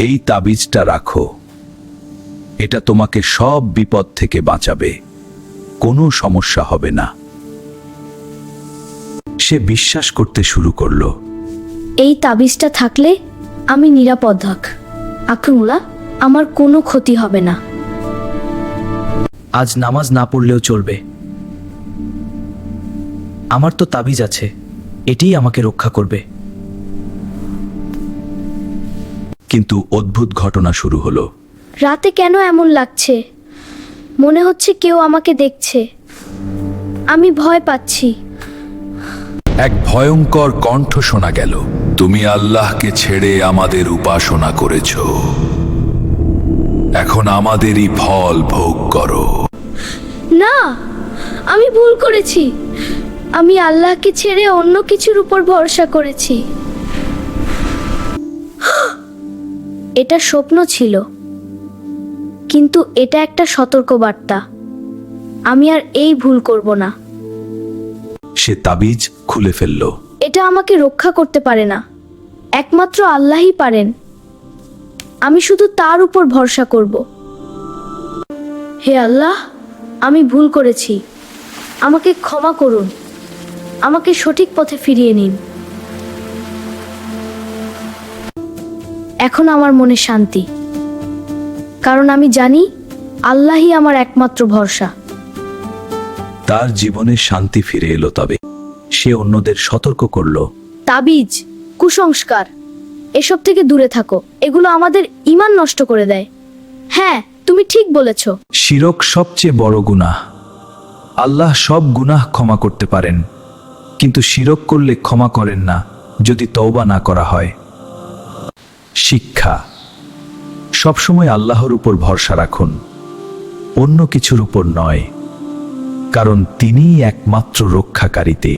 এই তাবিজটা রাখো, এটা তোমাকে সব বিপদ থেকে বাঁচাবে, কোনো সমস্যা হবে না। সে বিশ্বাস করতে শুরু করলো। এই তাবিজটা থাকলে আমি নিরাপদ থাক, আখরুল্লাহ, আমার কোনো ক্ষতি হবে না। আজ নামাজ না পড়লেও চলবে, আমার তো তাবিজ আছে, এটিই আমাকে রক্ষা করবে। কিন্তু অদ্ভুত ঘটনা শুরু হলো। রাতে কেন এমন লাগছে? মনে হচ্ছে কেউ আমাকে দেখছে। আমি ভয় পাচ্ছি। এক ভয়ঙ্কর কণ্ঠ শোনা গেল, তুমি আল্লাহকে ছেড়ে আমাদের উপাসনা করেছ, এখন আমাদেরই ফল ভোগ করো। না, আমি ভুল করেছি। আমি আল্লাহকে ছেড়ে অন্য কিছুর উপর ভরসা করেছি। এটা স্বপ্ন ছিল, কিন্তু এটা একটা সতর্কবার্তা। আমি আর এই ভুল করব না। সে তাবিজ খুলে ফেলল। এটা আমাকে রক্ষা করতে পারে না, একমাত্র আল্লাহই পারেন। আমি শুধু তার উপর ভরসা করব। হে আল্লাহ, আমি ভুল করেছি, আমাকে ক্ষমা করুন, আমাকে সঠিক পথে ফিরিয়ে নিন। এখন আমার মনে শান্তি, কারণ আমি জানি আল্লাহই আমার একমাত্র ভরসা। তার জীবনে শান্তি ফিরে এলো। তবে সে অন্যদের সতর্ক করলো, তাবিজ, কুসংস্কার, এসব থেকে দূরে থাকো, এগুলো আমাদের ঈমান নষ্ট করে দেয়। হ্যাঁ, তুমি ঠিক বলেছ। শিরক সবচেয়ে বড় গুনাহ। আল্লাহ সব গুনাহ ক্ষমা করতে পারেন, কিন্তু শিরক করলে ক্ষমা করেন না যদি তওবা না করা হয়। শিক্ষা, সবসময় আল্লাহর উপর ভরসা রাখুন, অন্য কিছুর উপর নয়, কারণ তিনিই একমাত্র রক্ষাকারীতে।